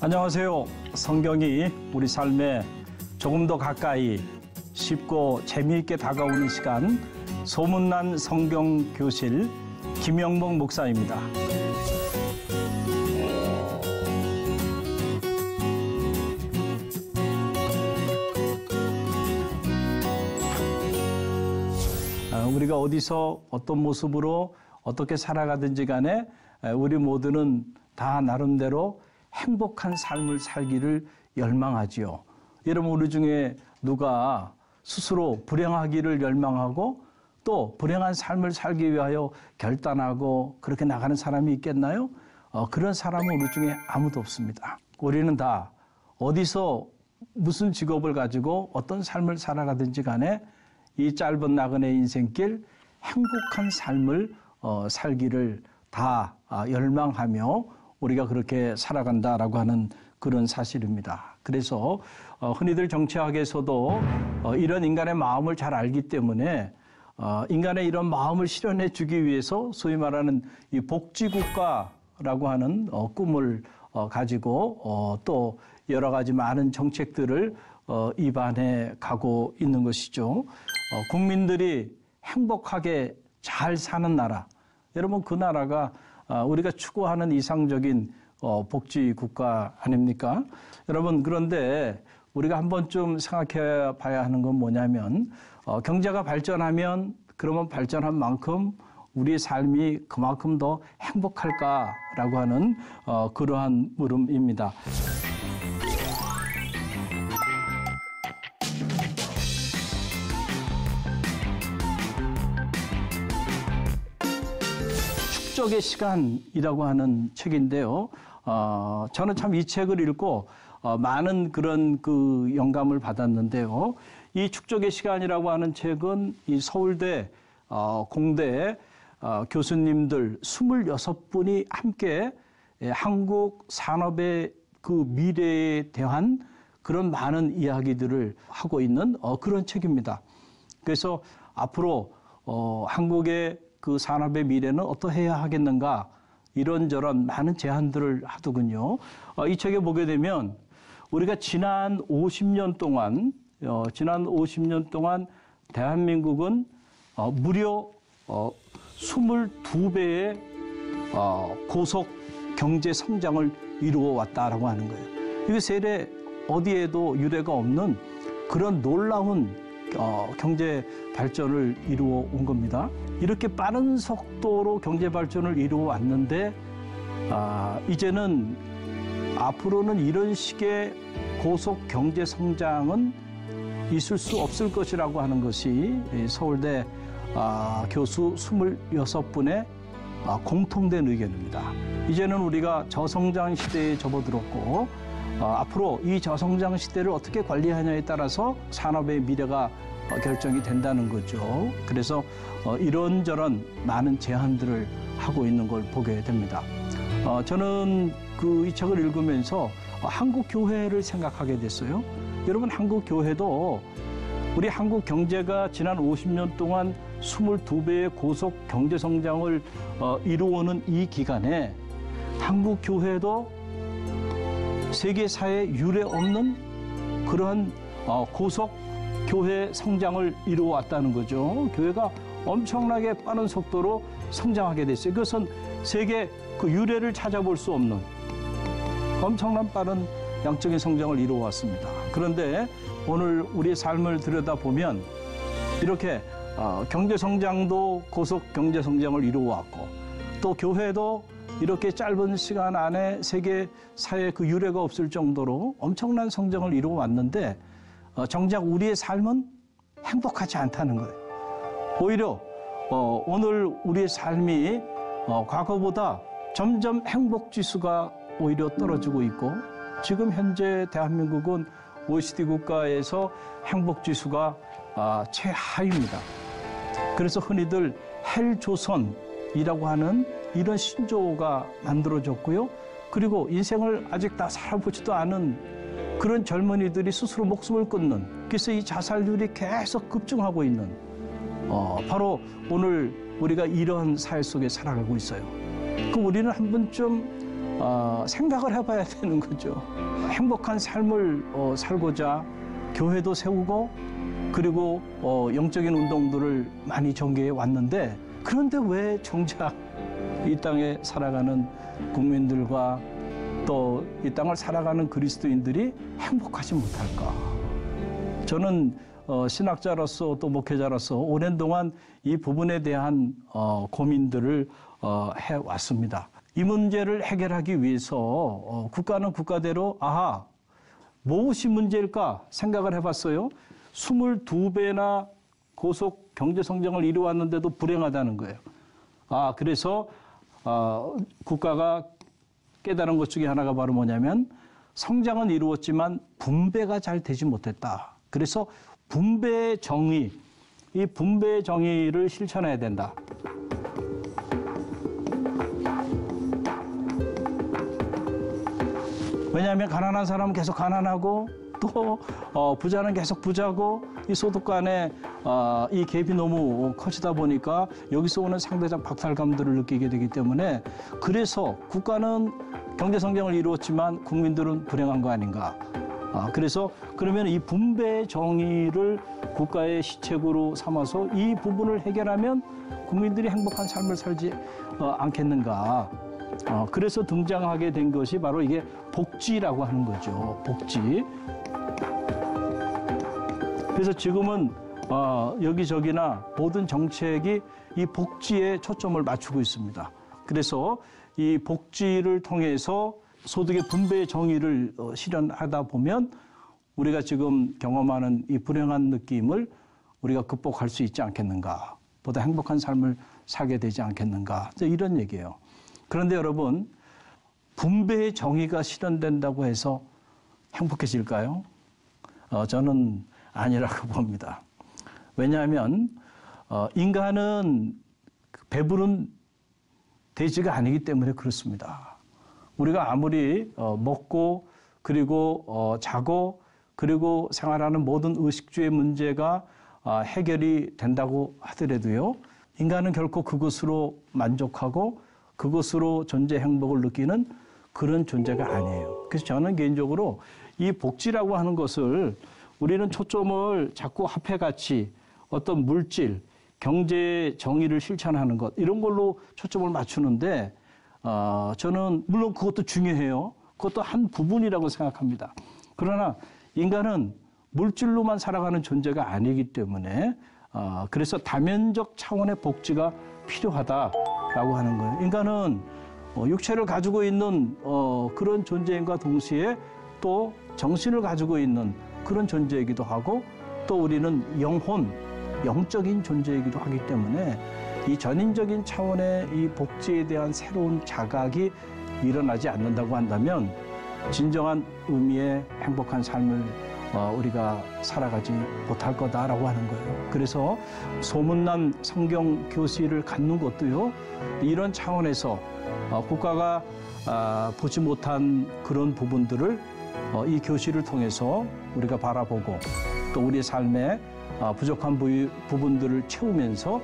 안녕하세요. 성경이 우리 삶에 조금 더 가까이 쉽고 재미있게 다가오는 시간, 소문난 성경 교실 김영목 목사입니다. 우리가 어디서 어떤 모습으로 어떻게 살아가든지 간에 우리 모두는 다 나름대로 행복한 삶을 살기를 열망하지요. 여러분, 우리 중에 누가 스스로 불행하기를 열망하고 또 불행한 삶을 살기 위하여 결단하고 그렇게 나가는 사람이 있겠나요? 그런 사람은 우리 중에 아무도 없습니다. 우리는 다 어디서 무슨 직업을 가지고 어떤 삶을 살아가든지 간에 이 짧은 나그네 인생길 행복한 삶을 살기를 다 열망하며 우리가 그렇게 살아간다라고 하는 그런 사실입니다. 그래서 흔히들 정치학에서도 이런 인간의 마음을 잘 알기 때문에 인간의 이런 마음을 실현해 주기 위해서 소위 말하는 이 복지국가라고 하는 꿈을 가지고 또 여러 가지 많은 정책들을 입안해 가고 있는 것이죠. 국민들이 행복하게 잘 사는 나라. 여러분, 그 나라가 우리가 추구하는 이상적인 복지 국가 아닙니까? 여러분, 그런데 우리가 한 번쯤 생각해 봐야 하는 건 뭐냐면 경제가 발전하면 그러면 발전한 만큼 우리의 삶이 그만큼 더 행복할까라고 하는 그러한 물음입니다. 축적의 시간이라고 하는 책인데요. 저는 참 이 책을 읽고 많은 그런 그 영감을 받았는데요. 이 축적의 시간이라고 하는 책은 이 서울대 공대 교수님들 26분이 함께 한국 산업의 그 미래에 대한 그런 많은 이야기들을 하고 있는 그런 책입니다. 그래서 앞으로 한국의 그 산업의 미래는 어떠해야 하겠는가, 이런저런 많은 제안들을 하더군요. 이 책에 보게 되면 우리가 지난 50년 동안 대한민국은 무려 22배의 고속 경제 성장을 이루어 왔다라고 하는 거예요. 이게 세계 어디에도 유례가 없는 그런 놀라운 경제 발전을 이루어 온 겁니다. 이렇게 빠른 속도로 경제 발전을 이루어 왔는데 이제는 앞으로는 이런 식의 고속 경제 성장은 있을 수 없을 것이라고 하는 것이 서울대 교수 26분의 공통된 의견입니다. 이제는 우리가 저성장 시대에 접어들었고 앞으로 이 저성장 시대를 어떻게 관리하냐에 따라서 산업의 미래가 결정이 된다는 거죠. 그래서 이런저런 많은 제안들을 하고 있는 걸 보게 됩니다. 저는 이 책을 읽으면서 한국 교회를 생각하게 됐어요. 여러분, 한국 교회도 우리 한국 경제가 지난 50년 동안 22배의 고속 경제 성장을 이루어오는 이 기간에 한국 교회도 세계사에 유례 없는 그러한 고속 교회 성장을 이루어왔다는 거죠. 교회가 엄청나게 빠른 속도로 성장하게 됐어요. 그것은 세계 그 유례를 찾아볼 수 없는 엄청난 빠른 양적인 성장을 이루어왔습니다. 그런데 오늘 우리의 삶을 들여다보면 이렇게 경제 성장도 고속 경제 성장을 이루어왔고 또 교회도 이렇게 짧은 시간 안에 세계사에 그 유례가 없을 정도로 엄청난 성장을 이루어왔는데 정작 우리의 삶은 행복하지 않다는 거예요. 오히려 오늘 우리의 삶이 과거보다 점점 행복지수가 오히려 떨어지고 있고 지금 현재 대한민국은 OECD 국가에서 행복지수가 최하위입니다. 그래서 흔히들 헬조선이라고 하는 이런 신조어가 만들어졌고요. 그리고 인생을 아직 다 살아보지도 않은 그런 젊은이들이 스스로 목숨을 끊는, 그래서 이 자살률이 계속 급증하고 있는 바로 오늘 우리가 이런 사회 속에 살아가고 있어요. 그 우리는 한 번쯤 생각을 해봐야 되는 거죠. 행복한 삶을 살고자 교회도 세우고 그리고 영적인 운동들을 많이 전개해 왔는데 그런데 왜 정작 이 땅에 살아가는 국민들과 또 이 땅을 살아가는 그리스도인들이 행복하지 못할까? 저는 신학자로서 또 목회자로서 오랜 동안 이 부분에 대한 고민들을 해왔습니다. 이 문제를 해결하기 위해서 국가는 국가대로 무엇이 문제일까 생각을 해봤어요. 22배나 고속 경제성장을 이루어왔는데도 불행하다는 거예요. 그래서 국가가 깨달은 것 중에 하나가 바로 뭐냐면 성장은 이루었지만 분배가 잘 되지 못했다. 그래서 분배의 정의, 이 분배의 정의를 실천해야 된다. 왜냐하면 가난한 사람은 계속 가난하고 또 부자는 계속 부자고 이 소득 간의 이 갭이 너무 커지다 보니까 여기서 오는 상대적 박탈감들을 느끼게 되기 때문에 그래서 국가는 경제성장을 이루었지만 국민들은 불행한 거 아닌가. 그래서 그러면 이 분배의 정의를 국가의 시책으로 삼아서 이 부분을 해결하면 국민들이 행복한 삶을 살지 않겠는가. 그래서 등장하게 된 것이 바로 이게 복지라고 하는 거죠. 복지. 그래서 지금은 여기저기나 모든 정책이 이 복지에 초점을 맞추고 있습니다. 그래서 이 복지를 통해서 소득의 분배의 정의를 실현하다 보면 우리가 지금 경험하는 이 불행한 느낌을 우리가 극복할 수 있지 않겠는가. 보다 행복한 삶을 살게 되지 않겠는가. 이런 얘기예요. 그런데 여러분, 분배의 정의가 실현된다고 해서 행복해질까요? 저는 아니라고 봅니다. 왜냐하면 인간은 배부른 돼지가 아니기 때문에 그렇습니다. 우리가 아무리 먹고 그리고 자고 그리고 생활하는 모든 의식주의 문제가 해결이 된다고 하더라도요. 인간은 결코 그것으로 만족하고 그것으로 존재 행복을 느끼는 그런 존재가 아니에요. 그래서 저는 개인적으로 이 복지라고 하는 것을 우리는 초점을 자꾸 화폐가치, 어떤 물질, 경제 정의를 실천하는 것 이런 걸로 초점을 맞추는데 저는 물론 그것도 중요해요. 그것도 한 부분이라고 생각합니다. 그러나 인간은 물질로만 살아가는 존재가 아니기 때문에 그래서 다면적 차원의 복지가 필요하다라고 하는 거예요. 인간은 육체를 가지고 있는 그런 존재인과 동시에 또 정신을 가지고 있는 그런 존재이기도 하고 또 우리는 영적인 존재이기도 하기 때문에 이 전인적인 차원의 이 복지에 대한 새로운 자각이 일어나지 않는다고 한다면 진정한 의미의 행복한 삶을 우리가 살아가지 못할 거다라고 하는 거예요. 그래서 소문난 성경 교실을 갖는 것도요. 이런 차원에서 국가가 보지 못한 그런 부분들을 이 교실을 통해서 우리가 바라보고 또 우리 삶의 부족한 부분들을 채우면서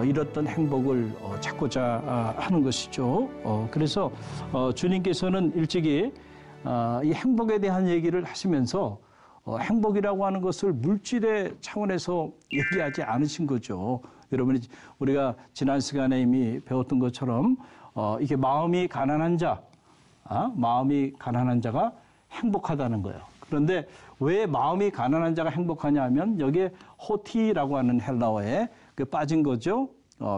이렇던 행복을 찾고자 하는 것이죠. 그래서 주님께서는 일찍이 이 행복에 대한 얘기를 하시면서 행복이라고 하는 것을 물질의 차원에서 얘기하지 않으신 거죠. 여러분이 우리가 지난 시간에 이미 배웠던 것처럼 이게 마음이 가난한 자가 행복하다는 거예요. 그런데 왜 마음이 가난한 자가 행복하냐 하면 여기에 호티라고 하는 헬라어에 빠진 거죠.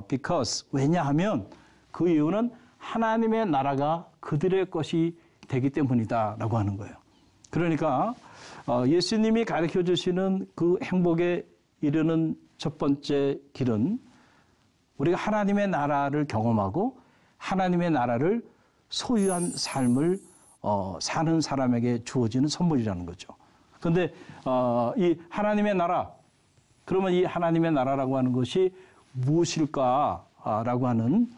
because 왜냐하면 그 이유는 하나님의 나라가 그들의 것이 되기 때문이다라고 하는 거예요. 그러니까 예수님이 가르쳐 주시는 그 행복에 이르는 첫 번째 길은 우리가 하나님의 나라를 경험하고 하나님의 나라를 소유한 삶을 사는 사람에게 주어지는 선물이라는 거죠. 그런데 이 하나님의 나라, 그러면 이 하나님의 나라라고 하는 것이 무엇일까라고 하는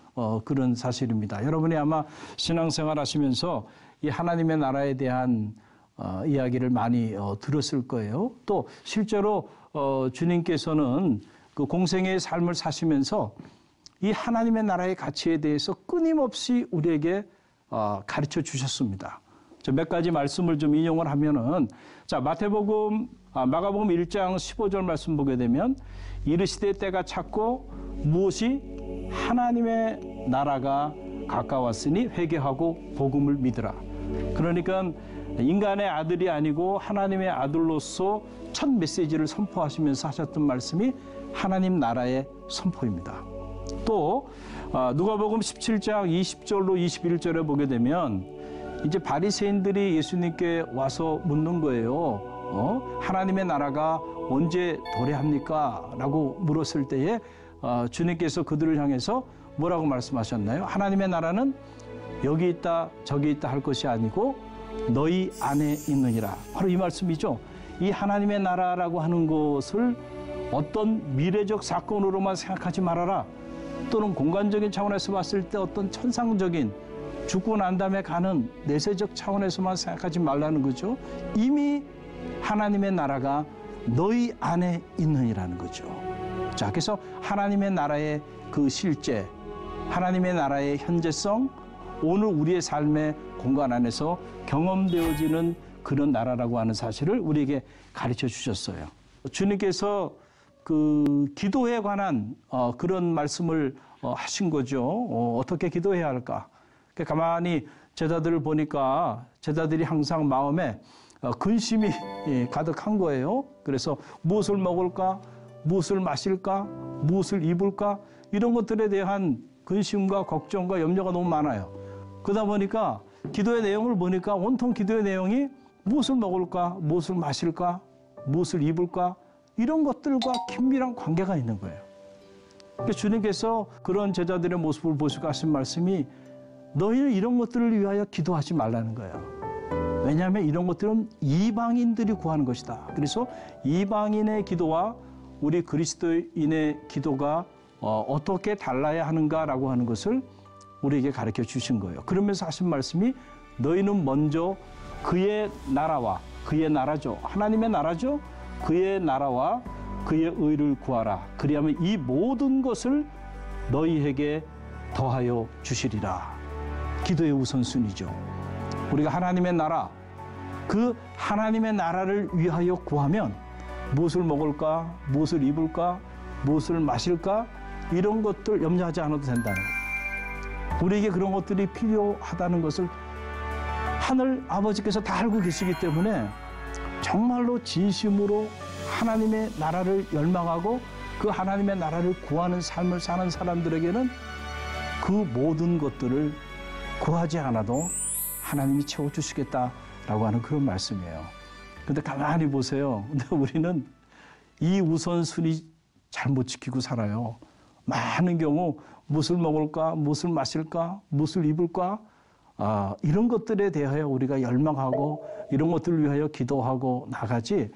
그런 사실입니다. 여러분이 아마 신앙생활 하시면서 이 하나님의 나라에 대한 이야기를 많이 들었을 거예요. 또 실제로 주님께서는 그 공생애의 삶을 사시면서 이 하나님의 나라의 가치에 대해서 끊임없이 우리에게 가르쳐 주셨습니다. 몇 가지 말씀을 좀 인용을 하면은, 자, 마가복음 1장 15절 말씀 보게 되면, 이르시되 때가 찼고 무엇이 하나님의 나라가 가까웠으니 회개하고 복음을 믿으라. 그러니까 인간의 아들이 아니고 하나님의 아들로서 첫 메시지를 선포하시면서 하셨던 말씀이 하나님 나라의 선포입니다. 또 누가복음 17장 20절로 21절에 보게 되면 이제 바리새인들이 예수님께 와서 묻는 거예요. 하나님의 나라가 언제 도래합니까? 라고 물었을 때에 주님께서 그들을 향해서 뭐라고 말씀하셨나요? 하나님의 나라는 여기 있다 저기 있다 할 것이 아니고 너희 안에 있느니라. 바로 이 말씀이죠. 이 하나님의 나라라고 하는 것을 어떤 미래적 사건으로만 생각하지 말아라. 또는 공간적인 차원에서 봤을 때 어떤 천상적인 죽고 난 다음에 가는 내세적 차원에서만 생각하지 말라는 거죠. 이미 하나님의 나라가 너희 안에 있느니라는 거죠. 자, 그래서 하나님의 나라의 그 실제, 하나님의 나라의 현재성, 오늘 우리의 삶의 공간 안에서 경험되어지는 그런 나라라고 하는 사실을 우리에게 가르쳐 주셨어요. 주님께서 그 기도에 관한 그런 말씀을 하신 거죠. 어떻게 기도해야 할까? 가만히 제자들을 보니까 제자들이 항상 마음에 근심이 가득한 거예요. 그래서 무엇을 먹을까? 무엇을 마실까? 무엇을 입을까? 이런 것들에 대한 근심과 걱정과 염려가 너무 많아요. 그러다 보니까 기도의 내용을 보니까 온통 기도의 내용이 무엇을 먹을까? 무엇을 마실까? 무엇을 입을까? 이런 것들과 긴밀한 관계가 있는 거예요. 그러니까 주님께서 그런 제자들의 모습을 보시고 하신 말씀이 너희는 이런 것들을 위하여 기도하지 말라는 거예요. 왜냐하면 이런 것들은 이방인들이 구하는 것이다. 그래서 이방인의 기도와 우리 그리스도인의 기도가 어떻게 달라야 하는가라고 하는 것을 우리에게 가르쳐 주신 거예요. 그러면서 하신 말씀이 너희는 먼저 그의 나라와 그의 나라죠. 하나님의 나라죠. 그의 나라와 그의 의를 구하라. 그리하면 이 모든 것을 너희에게 더하여 주시리라. 기도의 우선순위죠. 우리가 하나님의 나라, 그 하나님의 나라를 위하여 구하면 무엇을 먹을까, 무엇을 입을까, 무엇을 마실까 이런 것들 염려하지 않아도 된다는 거예요. 우리에게 그런 것들이 필요하다는 것을 하늘 아버지께서 다 알고 계시기 때문에 정말로 진심으로 하나님의 나라를 열망하고 그 하나님의 나라를 구하는 삶을 사는 사람들에게는 그 모든 것들을 구하지 않아도 하나님이 채워주시겠다라고 하는 그런 말씀이에요. 근데 가만히 보세요. 근데 우리는 이 우선순위 잘못 지키고 살아요. 많은 경우 무엇을 먹을까, 무엇을 마실까, 무엇을 입을까 이런 것들에 대하여 우리가 열망하고 이런 것들을 위하여 기도하고 나가지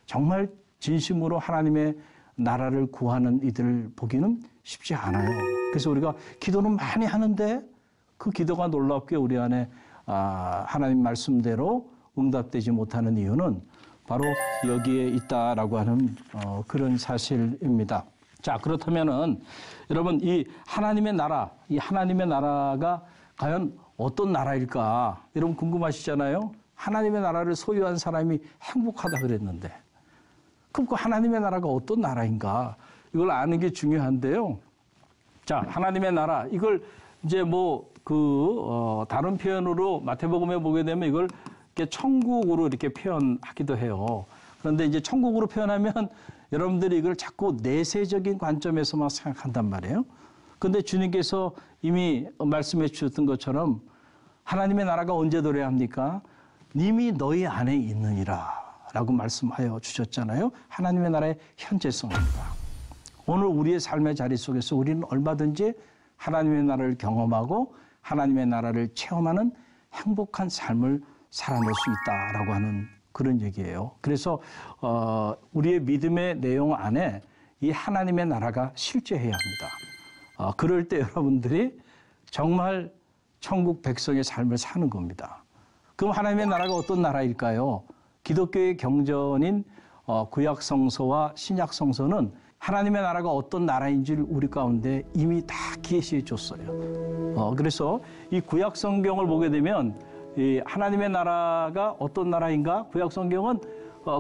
정말 진심으로 하나님의 나라를 구하는 이들을 보기는 쉽지 않아요. 그래서 우리가 기도는 많이 하는데 그 기도가 놀랍게 우리 안에 하나님 말씀대로 응답되지 못하는 이유는 바로 여기에 있다라고 하는 그런 사실입니다. 자, 그렇다면은 여러분 이 하나님의 나라, 이 하나님의 나라가 과연 어떤 나라일까? 여러분 궁금하시잖아요. 하나님의 나라를 소유한 사람이 행복하다 그랬는데 그럼 그 하나님의 나라가 어떤 나라인가? 이걸 아는 게 중요한데요. 자, 하나님의 나라 이걸 이제 다른 표현으로 마태복음에 보게 되면 이걸 이렇게 천국으로 이렇게 표현하기도 해요. 그런데 이제 천국으로 표현하면 여러분들이 이걸 자꾸 내세적인 관점에서만 생각한단 말이에요. 그런데 주님께서 이미 말씀해 주셨던 것처럼 하나님의 나라가 언제 도래합니까? 이미 너희 안에 있느니라 라고 말씀하여 주셨잖아요. 하나님의 나라의 현재성입니다. 오늘 우리의 삶의 자리 속에서 우리는 얼마든지 하나님의 나라를 경험하고 하나님의 나라를 체험하는 행복한 삶을 살아낼 수 있다라고 하는 그런 얘기예요. 그래서 우리의 믿음의 내용 안에 이 하나님의 나라가 실제해야 합니다. 그럴 때 여러분들이 정말 천국 백성의 삶을 사는 겁니다. 그럼 하나님의 나라가 어떤 나라일까요? 기독교의 경전인 구약 성서와 신약 성서는 하나님의 나라가 어떤 나라인지를 우리 가운데 이미 다 계시해 줬어요. 그래서 이 구약 성경을 보게 되면 이 하나님의 나라가 어떤 나라인가? 구약 성경은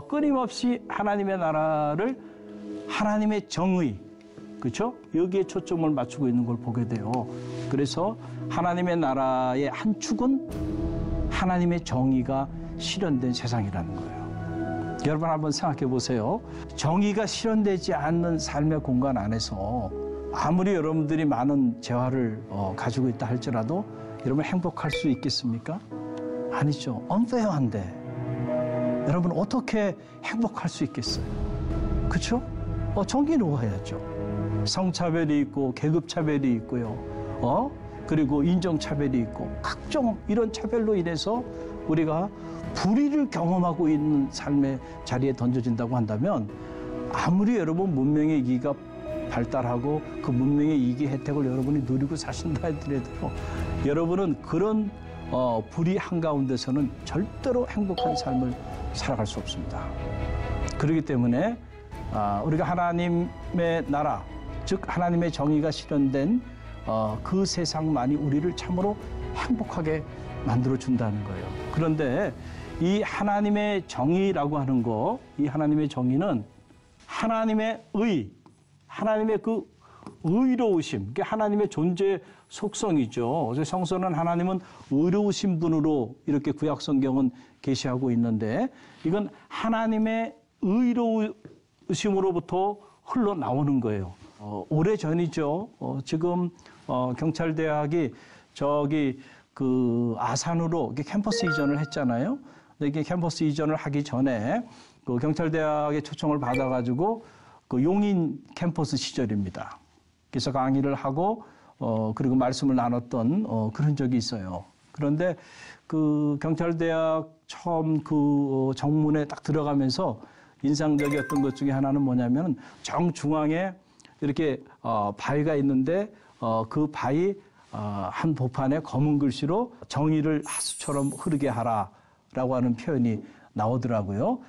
끊임없이 하나님의 나라를 하나님의 정의, 그렇죠? 여기에 초점을 맞추고 있는 걸 보게 돼요. 그래서 하나님의 나라의 한 축은 하나님의 정의가 실현된 세상이라는 거예요. 여러분 한번 생각해 보세요. 정의가 실현되지 않는 삶의 공간 안에서 아무리 여러분들이 많은 재화를 가지고 있다 할지라도 여러분 행복할 수 있겠습니까? 아니죠. unfair한데 여러분 어떻게 행복할 수 있겠어요? 그렇죠? 정의로워야죠. 성차별이 있고 계급차별이 있고요. 그리고 인종차별이 있고 각종 이런 차별로 인해서 우리가 불의를 경험하고 있는 삶의 자리에 던져진다고 한다면 아무리 여러분 문명의 이기가 발달하고 그 문명의 이기 혜택을 여러분이 누리고 사신다 하더라도 여러분은 그런 불의 한가운데서는 절대로 행복한 삶을 살아갈 수 없습니다. 그렇기 때문에 우리가 하나님의 나라, 즉 하나님의 정의가 실현된 그 세상만이 우리를 참으로 행복하게 만들어준다는 거예요. 그런데 이 하나님의 정의라고 하는 거, 이 하나님의 정의는 하나님의 의, 하나님의 그 의로우심, 그게 하나님의 존재 속성이죠. 그래서 성서는 하나님은 의로우신 분으로 이렇게 구약 성경은 계시하고 있는데 이건 하나님의 의로우심으로부터 흘러나오는 거예요. 오래전이죠. 지금 경찰대학이 저기 그 아산으로 캠퍼스 이전을 했잖아요. 근데 이게 캠퍼스 이전을 하기 전에 그 경찰대학의 초청을 받아가지고 그 용인 캠퍼스 시절입니다. 그래서 강의를 하고 그리고 말씀을 나눴던 그런 적이 있어요. 그런데 그 경찰대학 처음 그 정문에 딱 들어가면서 인상적이었던 것 중에 하나는 뭐냐면 정중앙에 이렇게 바위가 있는데 그 바위 한 보판에 검은 글씨로 정의를 하수처럼 흐르게 하라라고 하는 표현이 나오더라고요.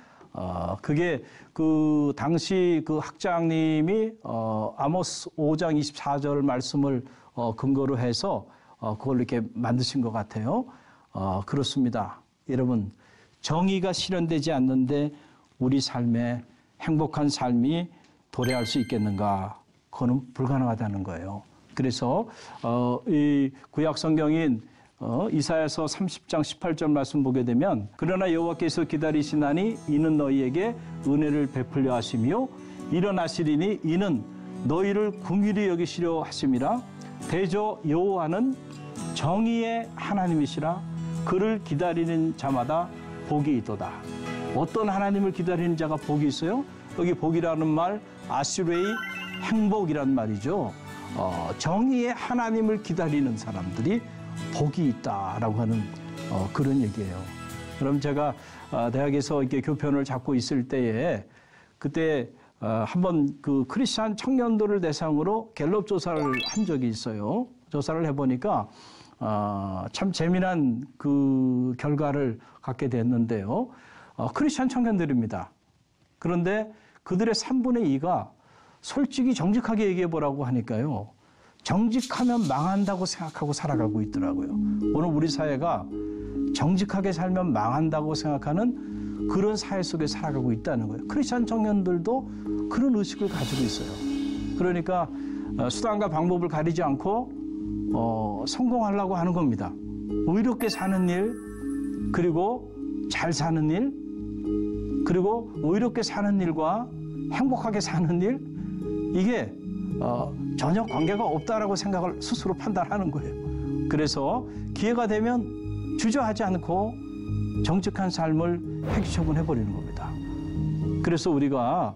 그게 그 당시 그 학장님이 아모스 5장 24절 말씀을 근거로 해서 그걸 이렇게 만드신 것 같아요. 그렇습니다. 여러분, 정의가 실현되지 않는데 우리 삶에 행복한 삶이 도래할 수 있겠는가? 그거는 불가능하다는 거예요. 그래서 이 구약 성경인 이사야서 30장 18절 말씀 보게 되면 그러나 여호와께서 기다리시나니 이는 너희에게 은혜를 베풀려 하시며 일어나시리니 이는 너희를 긍휼히 여기시려 하심이라. 대저 여호와는 정의의 하나님이시라. 그를 기다리는 자마다 복이 있도다. 어떤 하나님을 기다리는 자가 복이 있어요? 여기 복이라는 말 아시르의 행복이란 말이죠. 정의의 하나님을 기다리는 사람들이 복이 있다라고 하는 그런 얘기예요. 그럼 제가 대학에서 이렇게 교편을 잡고 있을 때에 그때 한번 그 크리스찬 청년들을 대상으로 갤럽 조사를 한 적이 있어요. 조사를 해보니까 참 재미난 그 결과를 갖게 됐는데요. 크리스찬 청년들입니다. 그런데 그들의 3분의 2가 솔직히 정직하게 얘기해 보라고 하니까요. 정직하면 망한다고 생각하고 살아가고 있더라고요. 오늘 우리 사회가 정직하게 살면 망한다고 생각하는 그런 사회 속에 살아가고 있다는 거예요. 크리스찬 청년들도 그런 의식을 가지고 있어요. 그러니까 수단과 방법을 가리지 않고 성공하려고 하는 겁니다. 의롭게 사는 일, 그리고 잘 사는 일, 그리고 의롭게 사는 일과 행복하게 사는 일, 이게 전혀 관계가 없다라고 생각을 스스로 판단하는 거예요. 그래서 기회가 되면 주저하지 않고 정직한 삶을 획기처분해버리는 겁니다. 그래서 우리가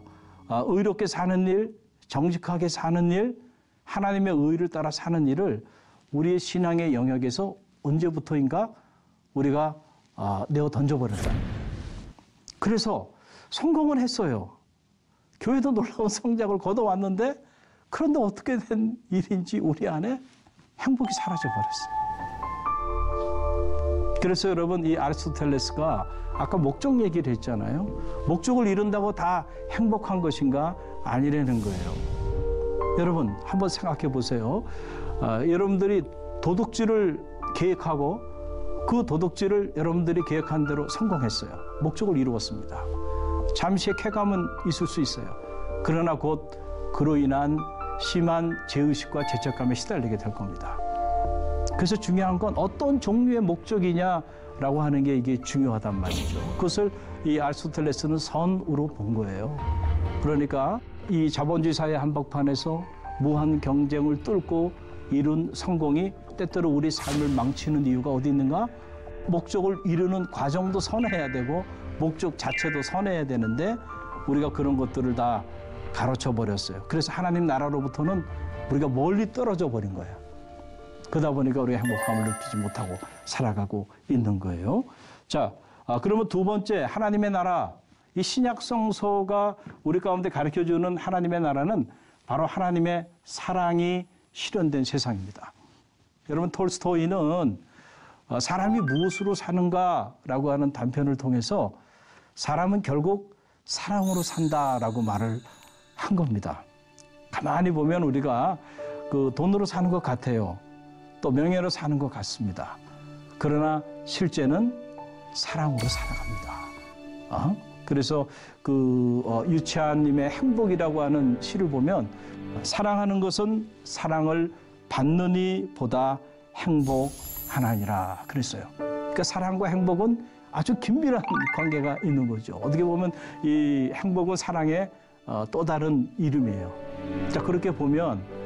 의롭게 사는 일, 정직하게 사는 일, 하나님의 의를 따라 사는 일을 우리의 신앙의 영역에서 언제부터인가 우리가 내어 던져버렸다. 그래서 성공은 했어요. 교회도 놀라운 성장을 거둬왔는데 그런데 어떻게 된 일인지 우리 안에 행복이 사라져버렸어요. 그래서 여러분 이 아리스토텔레스가 아까 목적 얘기를 했잖아요. 목적을 이룬다고 다 행복한 것인가? 아니라는 거예요. 여러분 한번 생각해 보세요. 여러분들이 도둑질을 계획하고 그 도둑질을 여러분들이 계획한 대로 성공했어요. 목적을 이루었습니다. 잠시의 쾌감은 있을 수 있어요. 그러나 곧 그로 인한 심한 죄의식과 죄책감에 시달리게 될 겁니다. 그래서 중요한 건 어떤 종류의 목적이냐라고 하는 게 이게 중요하단 말이죠. 그것을 이 아리스토텔레스는 선으로 본 거예요. 그러니까 이 자본주의 사회 한복판에서 무한 경쟁을 뚫고 이룬 성공이 때때로 우리 삶을 망치는 이유가 어디 있는가? 목적을 이루는 과정도 선해야 되고 목적 자체도 선해야 되는데 우리가 그런 것들을 다 가로쳐 버렸어요. 그래서 하나님 나라로부터는 우리가 멀리 떨어져 버린 거예요. 그러다 보니까 우리가 행복감을 느끼지 못하고 살아가고 있는 거예요. 자, 그러면 두 번째 하나님의 나라, 이 신약 성서가 우리 가운데 가르쳐주는 하나님의 나라는 바로 하나님의 사랑이 실현된 세상입니다. 여러분 톨스토이는 사람이 무엇으로 사는가라고 하는 단편을 통해서 사람은 결국 사랑으로 산다라고 말을 한 겁니다. 가만히 보면 우리가 그 돈으로 사는 것 같아요. 또 명예로 사는 것 같습니다. 그러나 실제는 사랑으로 살아갑니다. 그래서 유치한님의 행복이라고 하는 시를 보면 사랑하는 것은 사랑을 받는 이보다 행복하나니라 그랬어요. 그러니까 사랑과 행복은 아주 긴밀한 관계가 있는 거죠. 어떻게 보면 이 행복은 사랑의 또 다른 이름이에요. 자, 그렇게 보면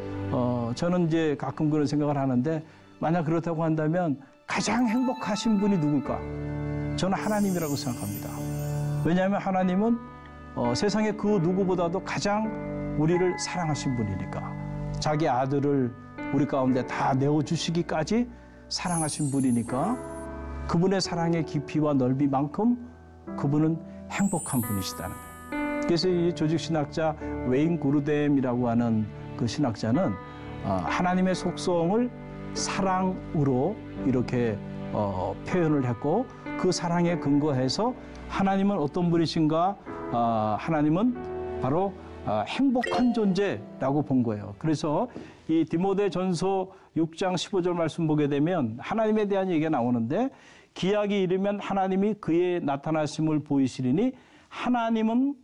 저는 이제 가끔 그런 생각을 하는데 만약 그렇다고 한다면 가장 행복하신 분이 누굴까? 저는 하나님이라고 생각합니다. 왜냐하면 하나님은 세상에 그 누구보다도 가장 우리를 사랑하신 분이니까. 자기 아들을 우리 가운데 다 내어주시기까지 사랑하신 분이니까 그분의 사랑의 깊이와 넓이만큼 그분은 행복한 분이시다는 거예요. 그래서 이 조직신학자 웨인 구르뎀이라고 하는 그 신학자는 하나님의 속성을 사랑으로 이렇게 표현을 했고 그 사랑에 근거해서 하나님은 어떤 분이신가? 하나님은 바로 행복한 존재라고 본 거예요. 그래서 이 디모데전서 6장 15절 말씀 보게 되면 하나님에 대한 얘기가 나오는데 기약이 이르면 하나님이 그의 나타나심을 보이시리니 하나님은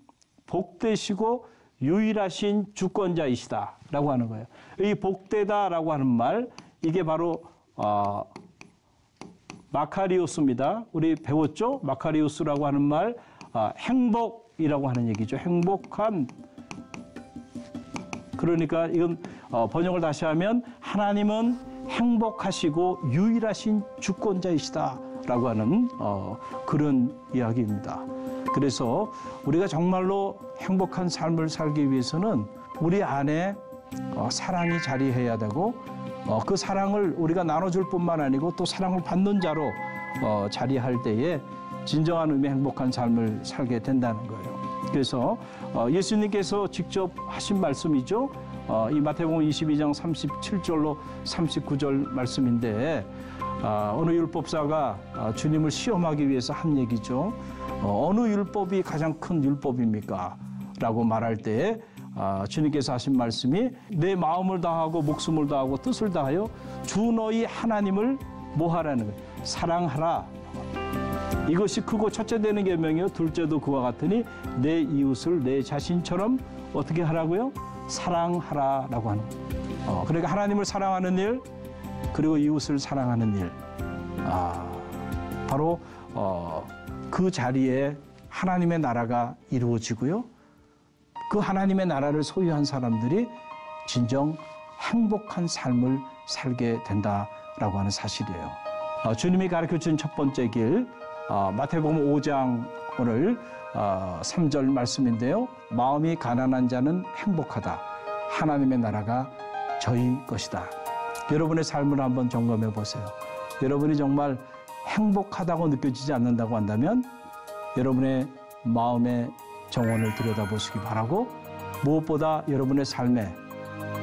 복되시고 유일하신 주권자이시다라고 하는 거예요. 이 복되다라고 하는 말 이게 바로 마카리오스입니다. 우리 배웠죠? 마카리오스라고 하는 말 행복이라고 하는 얘기죠. 행복한. 그러니까 이건 번역을 다시 하면 하나님은 행복하시고 유일하신 주권자이시다라고 하는 그런 이야기입니다. 그래서 우리가 정말로 행복한 삶을 살기 위해서는 우리 안에 사랑이 자리해야 되고 그 사랑을 우리가 나눠줄 뿐만 아니고 또 사랑을 받는 자로 자리할 때에 진정한 의미의 행복한 삶을 살게 된다는 거예요. 그래서 예수님께서 직접 하신 말씀이죠. 이 마태복음 22장 37절로 39절 말씀인데 어느 율법사가 주님을 시험하기 위해서 한 얘기죠. 어느 율법이 가장 큰 율법입니까? 라고 말할 때 주님께서 하신 말씀이 내 마음을 다하고 목숨을 다하고 뜻을 다하여 주 너희 하나님을 뭐하라는 거예요? 사랑하라. 이것이 크고 첫째 되는 계명이요 둘째도 그와 같으니 내 이웃을 내 자신처럼 어떻게 하라고요? 사랑하라라고 하는 거예요. 그러니까 하나님을 사랑하는 일 그리고 이웃을 사랑하는 일 바로 그 자리에 하나님의 나라가 이루어지고요. 그 하나님의 나라를 소유한 사람들이 진정 행복한 삶을 살게 된다라고 하는 사실이에요. 주님이 가르쳐준 첫 번째 길 마태복음 5장 오늘 3절 말씀인데요. 마음이 가난한 자는 행복하다. 하나님의 나라가 저희 것이다. 여러분의 삶을 한번 점검해 보세요. 여러분이 정말 행복하다고 느껴지지 않는다고 한다면 여러분의 마음의 정원을 들여다보시기 바라고 무엇보다 여러분의 삶에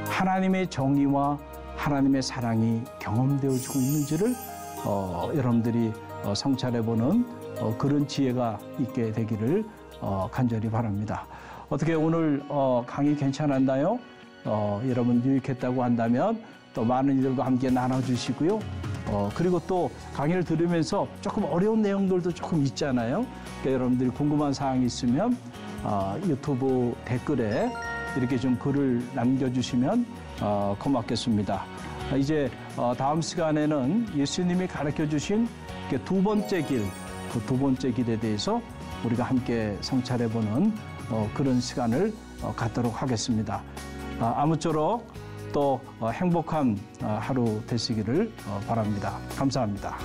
하나님의 정의와 하나님의 사랑이 경험되어지고 있는지를 여러분들이 성찰해보는 그런 지혜가 있게 되기를 간절히 바랍니다. 어떻게 오늘 강의 괜찮았나요? 여러분 유익했다고 한다면 또 많은 이들과 함께 나눠주시고요. 그리고 또 강의를 들으면서 조금 어려운 내용들도 조금 있잖아요. 그러니까 여러분들이 궁금한 사항이 있으면 유튜브 댓글에 이렇게 좀 글을 남겨주시면 고맙겠습니다. 이제 다음 시간에는 예수님이 가르쳐 주신 두 번째 길, 그 두 번째 길에 대해서 우리가 함께 성찰해보는 그런 시간을 갖도록 하겠습니다. 아무쪼록 또 행복한 하루 되시기를 바랍니다. 감사합니다.